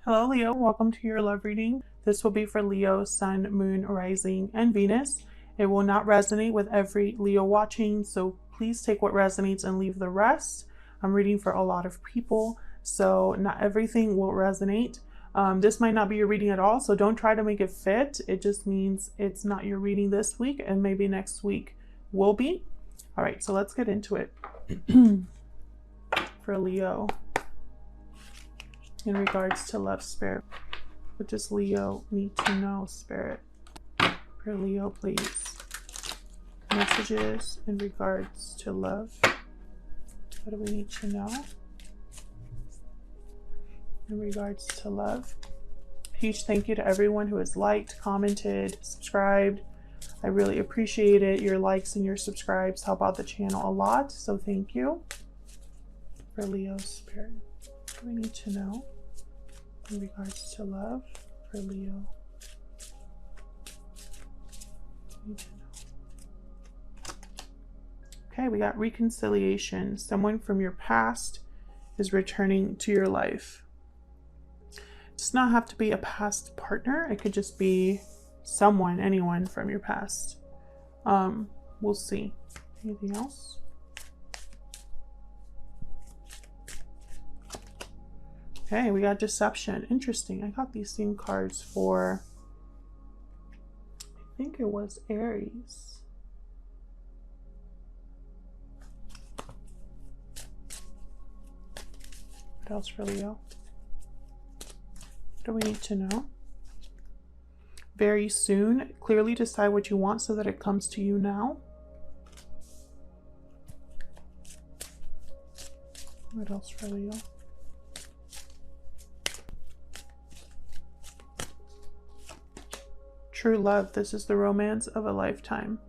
Hello Leo, welcome to your love reading. This will be for Leo, Sun, Moon, Rising, and Venus. It will not resonate with every Leo watching, so please take what resonates and leave the rest. I'm reading for a lot of people, so not everything will resonate. This might not be your reading at all, so don't try to make it fit. It just means it's not your reading this week, and maybe next week will be. All right, so let's get into it. For Leo, in regards to love, Spirit, what does Leo need to know, Spirit? For Leo, please. Messages in regards to love. What do we need to know in regards to love? Huge thank you to everyone who has liked, commented, subscribed. I really appreciate it. Your likes and your subscribes help out the channel a lot, so thank you. For Leo, Spirit, what do we need to know in regards to love for Leo? Need to know. Okay, we got reconciliation. Someone from your past is returning to your life. It does not have to be a past partner. It could just be someone, anyone from your past. We'll see. Anything else? Okay, we got deception. Interesting. I got these same cards for, I think it was Aries. What else for Leo? What do we need to know? Very soon. Clearly decide what you want so that it comes to you now. What else for Leo? True love. This is the romance of a lifetime.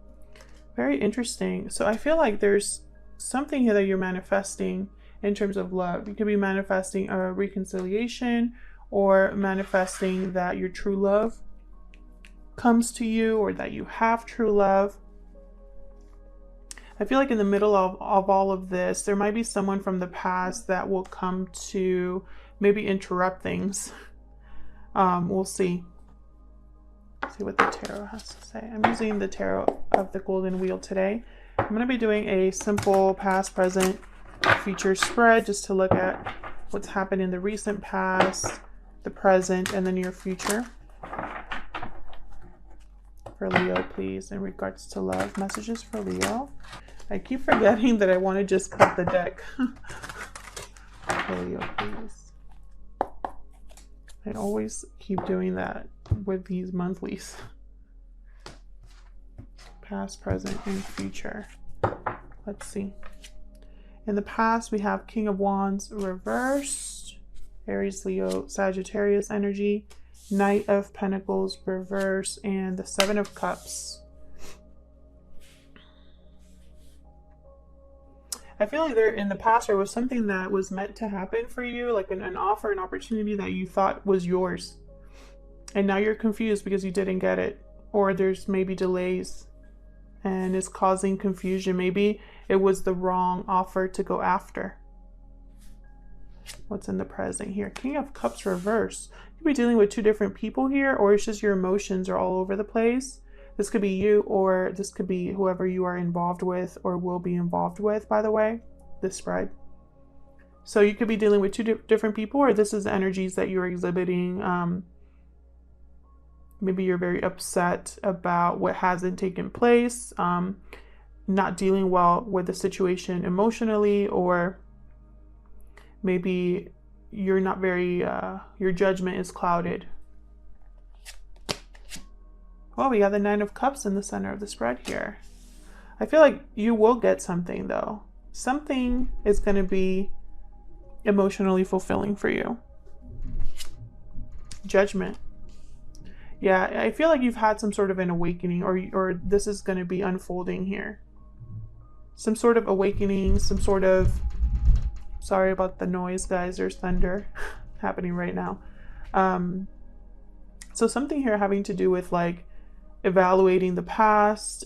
Very interesting. So I feel like there's something here that you're manifesting in terms of love. You could be manifesting a reconciliation or manifesting that your true love comes to you or that you have true love. I feel like in the middle of all of this, there might be someone from the past that will come to maybe interrupt things. We'll see. See what the tarot has to say. I'm using the tarot of the golden wheel today. I'm going to be doing a simple past, present, future spread just to look at what's happened in the recent past, the present, and the near future. For Leo, please, in regards to love. Messages for Leo. I keep forgetting that I want to just cut the deck. For Leo, please. I always keep doing that with these monthlies. Past, present, and future. Let's see. In the past, we have King of Wands reversed, Aries, Leo, Sagittarius energy, Knight of Pentacles reversed, and the Seven of Cups. I feel like in the past there was something that was meant to happen for you, like an offer, an opportunity that you thought was yours. And now you're confused because you didn't get it. Or there's maybe delays and it's causing confusion. Maybe it was the wrong offer to go after. What's in the present here? King of Cups reverse. You could be dealing with two different people here, or it's just your emotions are all over the place. This could be you, or this could be whoever you are involved with or will be involved with, by the way, this spread. So you could be dealing with two different people, or this is the energies that you're exhibiting. Maybe you're very upset about what hasn't taken place, not dealing well with the situation emotionally, or maybe you're not very, your judgment is clouded. Oh, we got the Nine of Cups in the center of the spread here. I feel like you will get something though. Something is going to be emotionally fulfilling for you. Judgment. Yeah, I feel like you've had some sort of an awakening, or this is going to be unfolding here. Some sort of awakening, some sort of... Sorry about the noise, guys. There's thunder happening right now. So something here having to do with like evaluating the past,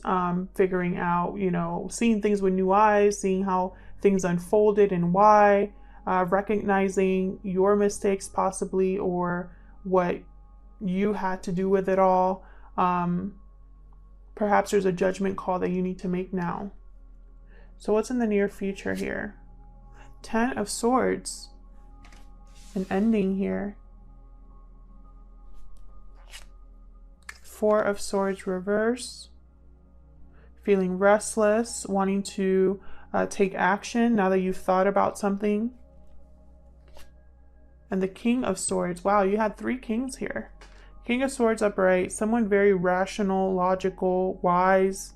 figuring out, you know, seeing things with new eyes, seeing how things unfolded and why. recognizing your mistakes possibly, or what you had to do with it all. Perhaps there's a judgment call that you need to make now. So what's in the near future here? 10 of Swords. An ending here. 4 of Swords reverse. Feeling restless, wanting to take action now that you've thought about something. And the King of Swords. Wow, you had 3 kings here. King of Swords upright. Someone very rational, logical, wise.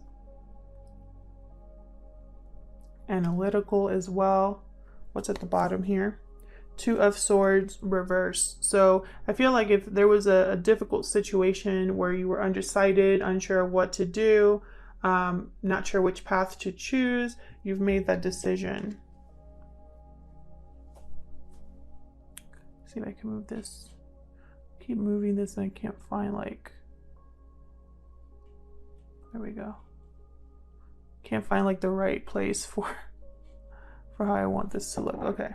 Analytical as well. What's at the bottom here? 2 of Swords reverse. So I feel like if there was a difficult situation where you were undecided, unsure what to do, not sure which path to choose, you've made that decision. See if I can move this. Keep moving this and I can't find, like, there we go. Can't find like the right place for how I want this to look. Okay.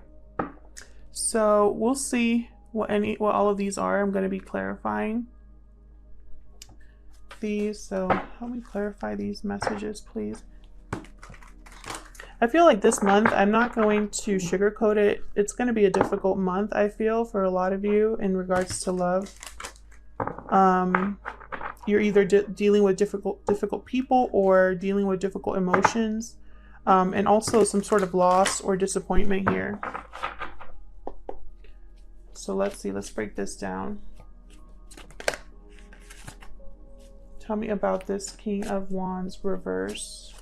So we'll see what all of these are. I'm going to be clarifying these. So help me clarify these messages, please. I feel like this month, I'm not going to sugarcoat it. It's going to be a difficult month, I feel, for a lot of you in regards to love. You're either dealing with difficult people or dealing with difficult emotions, and also some sort of loss or disappointment here. So let's see, let's break this down. Tell me about this King of Wands reverse.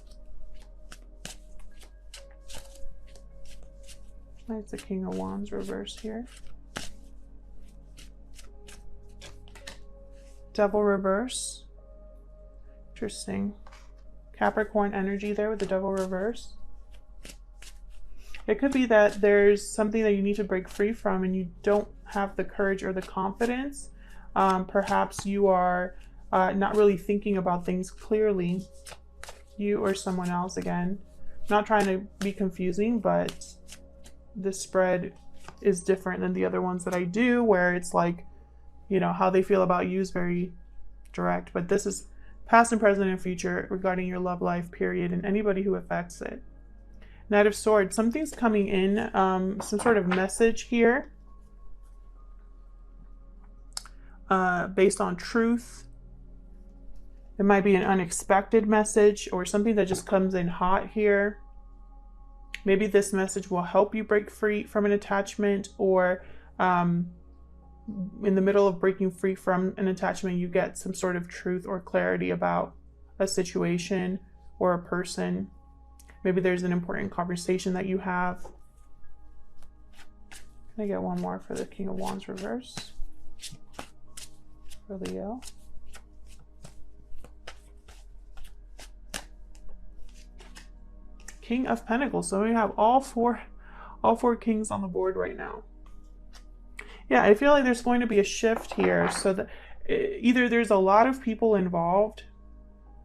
It's the King of Wands reverse here. Devil reverse. Interesting. Capricorn energy there with the Devil reverse. It could be that there's something that you need to break free from and you don't have the courage or the confidence. Perhaps you are not really thinking about things clearly. You or someone else, again. Not trying to be confusing, but this spread is different than the other ones that I do, where it's like, you know, how they feel about you is very direct. But this is past and present and future regarding your love life, period, and anybody who affects it. Knight of Swords. Something's coming in, some sort of message here based on truth. It might be an unexpected message or something that just comes in hot here. Maybe this message will help you break free from an attachment, or in the middle of breaking free from an attachment, you get some sort of truth or clarity about a situation or a person. Maybe there's an important conversation that you have. Can I get one more for the King of Wands reverse? For Leo. King of Pentacles. So we have all four kings on the board right now. Yeah, I feel like there's going to be a shift here, so that either there's a lot of people involved,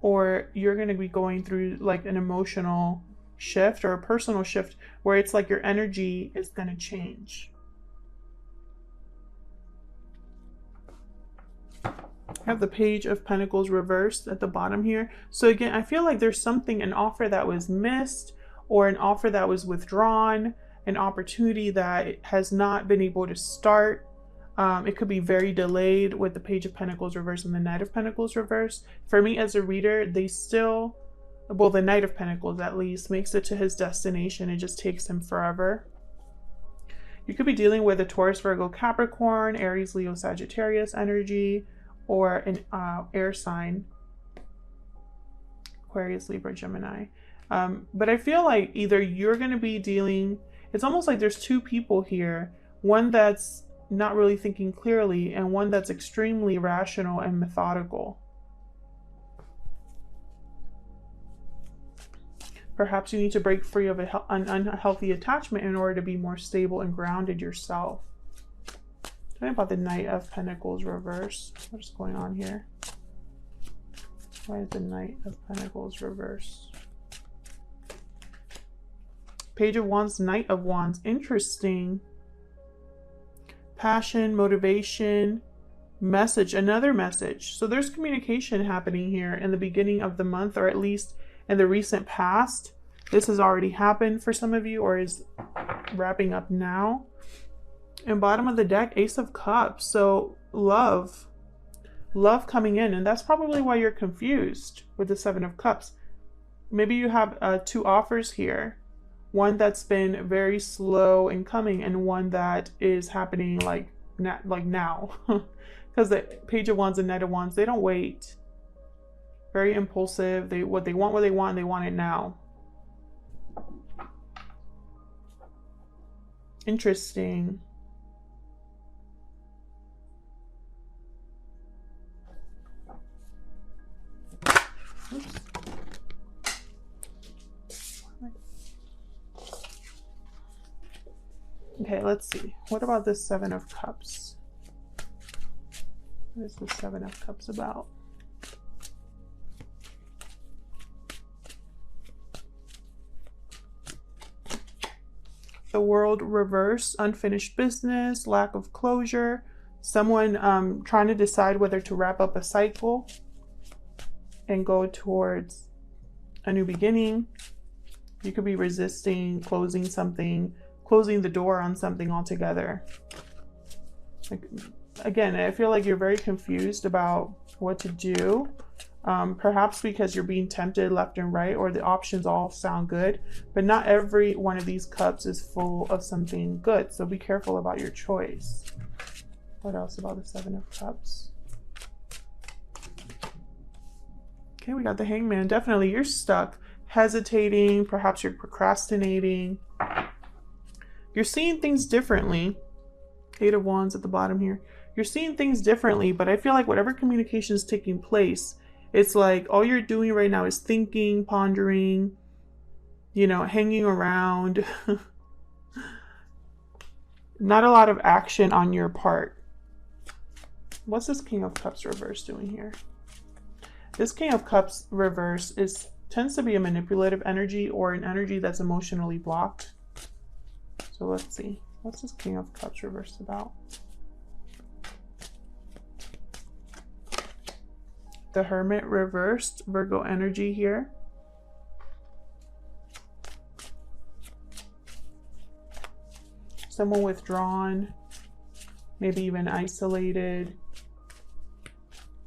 or you're going to be going through like an emotional shift or a personal shift where it's like your energy is going to change. I have the Page of Pentacles reversed at the bottom here. So again, I feel like there's something, an offer that was missed, or an offer that was withdrawn, an opportunity that has not been able to start. It could be very delayed with the Page of Pentacles reverse and the Knight of Pentacles reverse. For me as a reader, they still, well, the Knight of Pentacles at least makes it to his destination. It just takes him forever. You could be dealing with a Taurus, Virgo, Capricorn, Aries, Leo, Sagittarius energy, or an air sign, Aquarius, Libra, Gemini. But I feel like either you're going to be dealing, it's almost like there's two people here, one that's not really thinking clearly and one that's extremely rational and methodical. Perhaps you need to break free of an unhealthy attachment in order to be more stable and grounded yourself. Tell me about the Knight of Pentacles reverse. What's going on here? Why is the Knight of Pentacles reverse? Page of Wands, Knight of Wands. Interesting. Passion, motivation, message, another message. So there's communication happening here in the beginning of the month, or at least in the recent past. This has already happened for some of you, or is wrapping up now. And bottom of the deck, Ace of Cups. So love coming in, and that's probably why you're confused with the Seven of Cups. Maybe you have two offers here, one that's been very slow in coming and one that is happening like now. Because the Page of Wands and Knight of Wands, they don't wait. Very impulsive. What they want, and they want it now. Interesting. Oops. Okay, let's see. What about this Seven of Cups? What is the Seven of Cups about? The World reverse, unfinished business, lack of closure, someone trying to decide whether to wrap up a cycle and go towards a new beginning. You could be resisting closing something, closing the door on something altogether. Like, again, I feel like you're very confused about what to do. Perhaps because you're being tempted left and right, or the options all sound good, but not every one of these cups is full of something good. So be careful about your choice. What else about the Seven of Cups? Okay, we got the Hangman. Definitely you're stuck, hesitating, perhaps you're procrastinating. You're seeing things differently. Eight of Wands at the bottom here. You're seeing things differently, but I feel like whatever communication is taking place, it's like all you're doing right now is thinking, pondering, you know, hanging around. Not a lot of action on your part. What's this King of Cups reverse doing here? This King of Cups reverse tends to be a manipulative energy, or an energy that's emotionally blocked. So let's see. What's this King of Cups reverse about? The Hermit reversed, Virgo energy here. Someone withdrawn, maybe even isolated.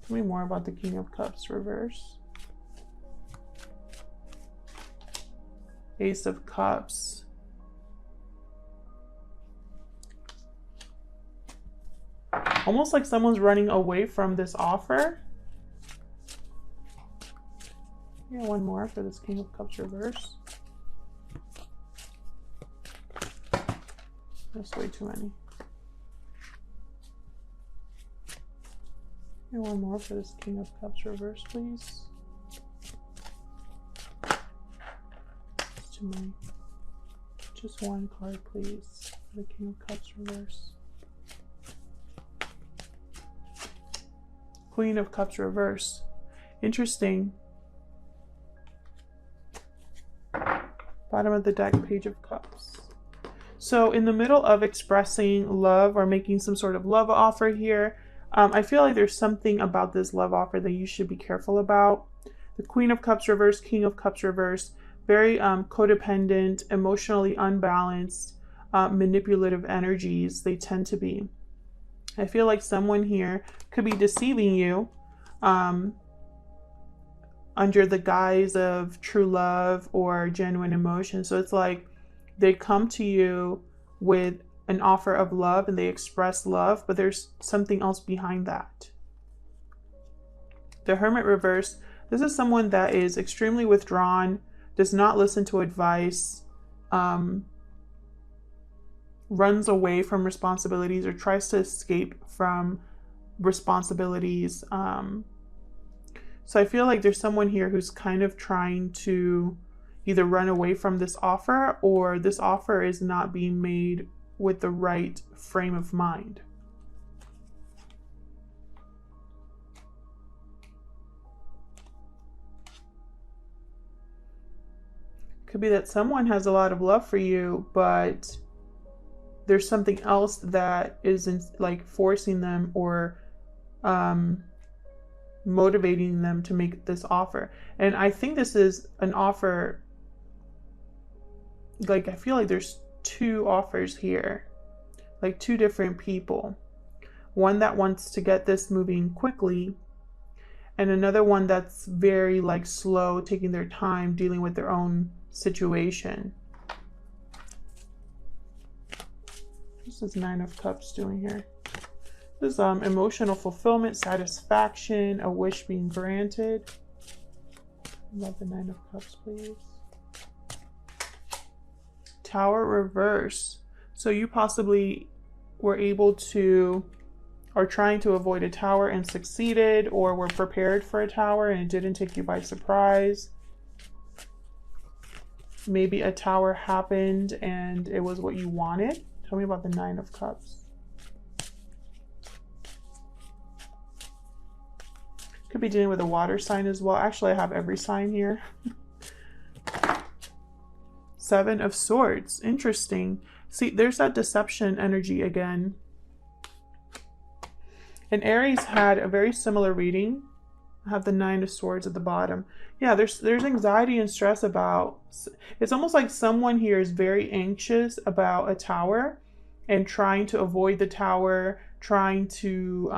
Tell me more about the King of Cups reverse. Ace of Cups. Almost like someone's running away from this offer. Yeah, one more for this King of Cups reverse. That's way too many. Yeah, one more for this King of Cups reverse, please. It's too many. Just one card, please, for the King of Cups reverse. Queen of Cups reverse. Interesting. Bottom of the deck, Page of Cups. So in the middle of expressing love or making some sort of love offer here, I feel like there's something about this love offer that you should be careful about. The Queen of Cups reverse, King of Cups reverse, very codependent, emotionally unbalanced, manipulative energies they tend to be. I feel like someone here could be deceiving you under the guise of true love or genuine emotion. So it's like they come to you with an offer of love and they express love, but there's something else behind that. The Hermit reverse, this is someone that is extremely withdrawn, does not listen to advice, runs away from responsibilities or tries to escape from responsibilities. So I feel like there's someone here who's kind of trying to either run away from this offer, or this offer is not being made with the right frame of mind. Could be that someone has a lot of love for you, but there's something else that isn't like forcing them or motivating them to make this offer. And I think this is an offer, like I feel like there's two offers here, like two different people. One that wants to get this moving quickly, and another one that's very like slow, taking their time, dealing with their own situation. What's this Nine of Cups doing here? This is emotional fulfillment, satisfaction, a wish being granted. Love the Nine of Cups, please. Tower reverse. So you possibly were able to, or trying to avoid a tower and succeeded, or were prepared for a tower and it didn't take you by surprise. Maybe a tower happened and it was what you wanted. Tell me about the Nine of Cups. Could be dealing with a water sign as well. Actually, I have every sign here. Seven of Swords. Interesting. See, there's that deception energy again. And Aries had a very similar reading. I have the Nine of Swords at the bottom. Yeah, there's anxiety and stress about, it's almost like someone here is very anxious about a tower and trying to avoid the tower, trying to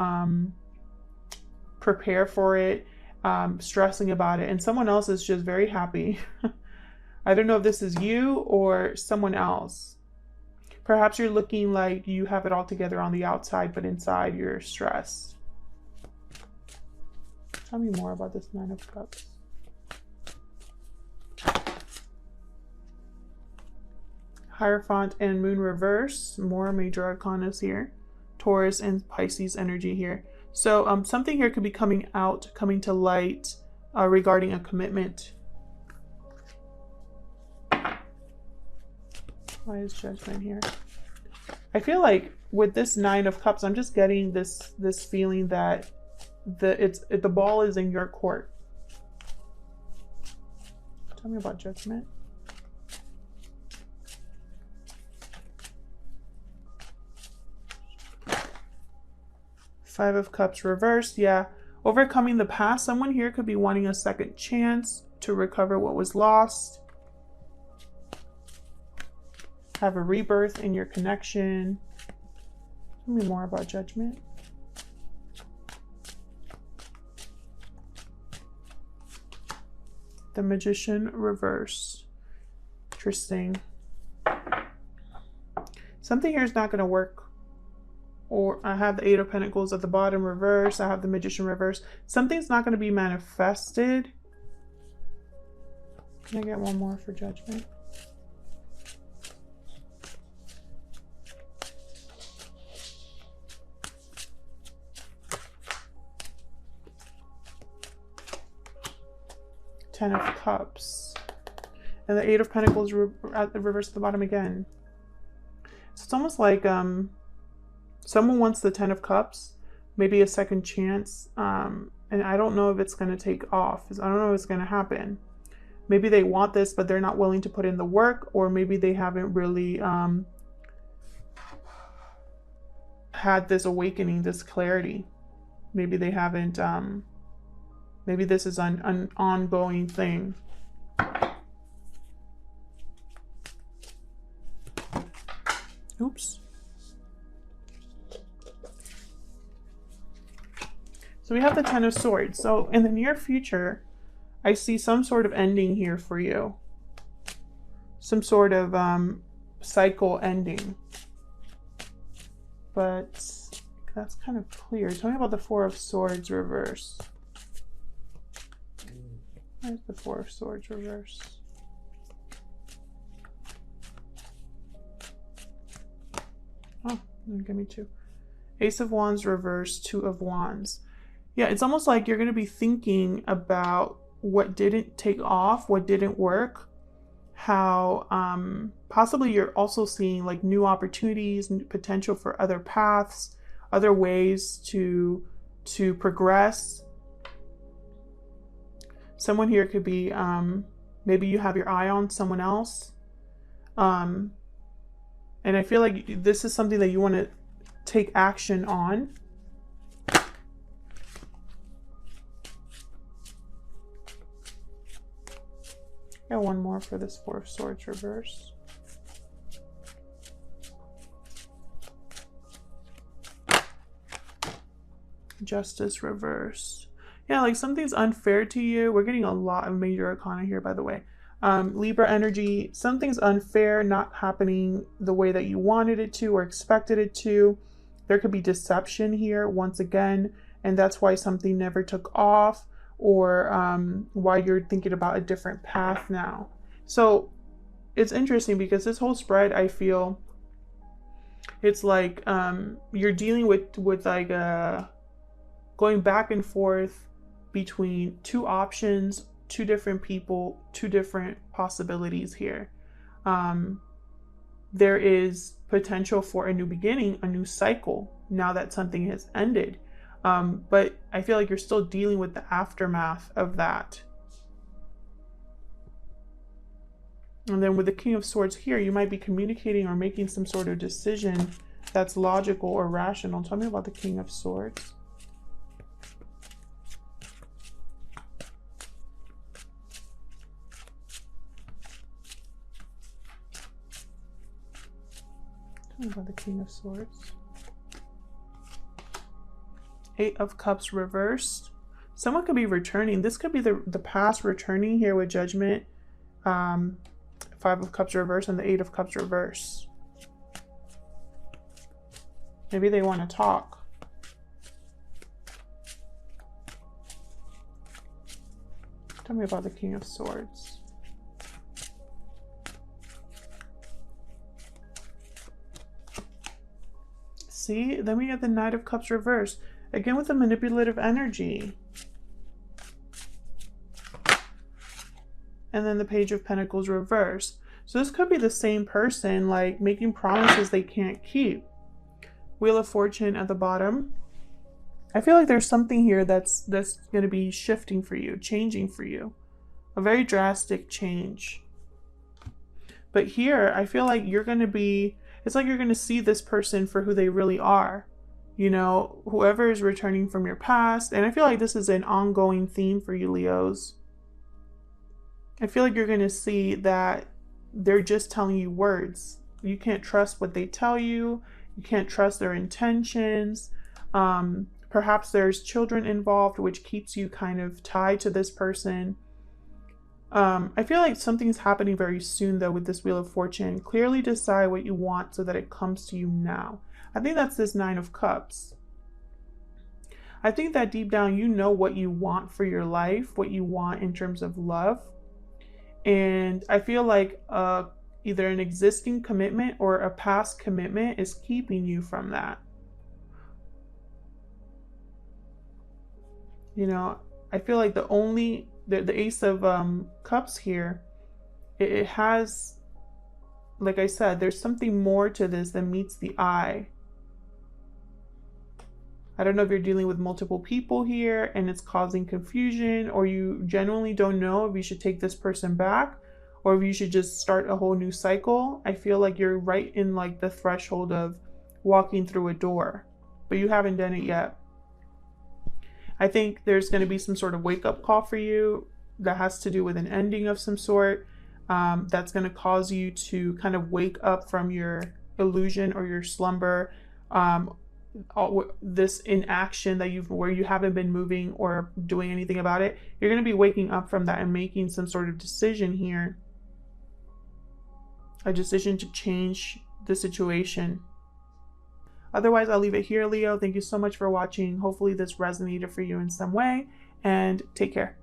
prepare for it, stressing about it. And someone else is just very happy. I don't know if this is you or someone else. Perhaps you're looking like you have it all together on the outside, but inside you're stressed. Tell me more about this Nine of Cups. Hierophant and Moon reverse. More major arcanas here. Taurus and Pisces energy here. So something here could be coming out, coming to light regarding a commitment. Why is Judgment here? I feel like with this Nine of Cups, I'm just getting this feeling that the ball is in your court. Tell me about Judgment. Five of Cups reversed. Yeah, overcoming the past. Someone here could be wanting a second chance to recover what was lost. Have a rebirth in your connection. Tell me more about Judgment. The Magician reverse. Interesting. Something here is not going to work. Or I have the Eight of Pentacles at the bottom reverse. I have the Magician reverse. Something's not going to be manifested. Can I get one more for Judgment? Ten of Cups. And the Eight of Pentacles at the reverse at the bottom again. So it's almost like someone wants the Ten of Cups, maybe a second chance, and I don't know if it's going to take off. I don't know if it's going to happen. Maybe they want this, but they're not willing to put in the work, or maybe they haven't really had this awakening, this clarity. Maybe they haven't, maybe this is an ongoing thing. Oops. So we have the Ten of Swords. So in the near future, I see some sort of ending here for you. Some sort of cycle ending. But that's kind of clear. Tell me about the Four of Swords reverse. Where's the Four of Swords reverse? Oh, give me two. Ace of Wands reverse, Two of Wands. Yeah, it's almost like you're going to be thinking about what didn't take off, what didn't work, how possibly you're also seeing like new opportunities, potential for other paths, other ways to progress. Someone here could be Maybe you have your eye on someone else. And I feel like this is something that you want to take action on. Got one more for this Four of Swords reverse. Justice reversed. Yeah, like something's unfair to you. We're getting a lot of major arcana here, by the way. Libra energy, something's unfair, not happening the way that you wanted it to or expected it to. There could be deception here once again, and that's why something never took off, or why you're thinking about a different path now. So it's interesting because this whole spread, I feel it's like you're dealing with like going back and forth between two options, two different people, two different possibilities here. There is potential for a new beginning, a new cycle, now that something has ended. But I feel like you're still dealing with the aftermath of that. And then with the King of Swords here, you might be communicating or making some sort of decision that's logical or rational. Tell me about the King of Swords. Tell me about the King of Swords. Eight of Cups reversed. Someone could be returning. This could be the past returning here with Judgment. Five of Cups reversed and the Eight of Cups reversed. Maybe they want to talk. Tell me about the King of Swords. See, then we get the Knight of Cups reversed. Again with the manipulative energy. And then the Page of Pentacles reversed. So this could be the same person, like making promises they can't keep. Wheel of Fortune at the bottom. I feel like there's something here that's going to be shifting for you, changing for you. A very drastic change. But here, I feel like you're going to be, it's like you're going to see this person for who they really are. You know, whoever is returning from your past. And I feel like this is an ongoing theme for you, Leos. I feel like you're going to see that they're just telling you words. You can't trust what they tell you. You can't trust their intentions. Perhaps there's children involved, which keeps you kind of tied to this person. I feel like something's happening very soon, though, with this Wheel of Fortune. Clearly decide what you want so that it comes to you now. I think that's this Nine of Cups. I think that deep down, you know what you want for your life, what you want in terms of love. And I feel like either an existing commitment or a past commitment is keeping you from that. You know, I feel like the Ace of Cups here, it has, like I said, there's something more to this than meets the eye. I don't know if you're dealing with multiple people here and it's causing confusion, or you genuinely don't know if you should take this person back or if you should just start a whole new cycle. I feel like you're right in like the threshold of walking through a door, but you haven't done it yet. I think there's going to be some sort of wake-up call for you that has to do with an ending of some sort, that's going to cause you to kind of wake up from your illusion or your slumber, this inaction that where you haven't been moving or doing anything about it. You're going to be waking up from that and making some sort of decision here, a decision to change the situation. Otherwise, I'll leave it here, Leo. Thank you so much for watching. Hopefully this resonated for you in some way, and take care.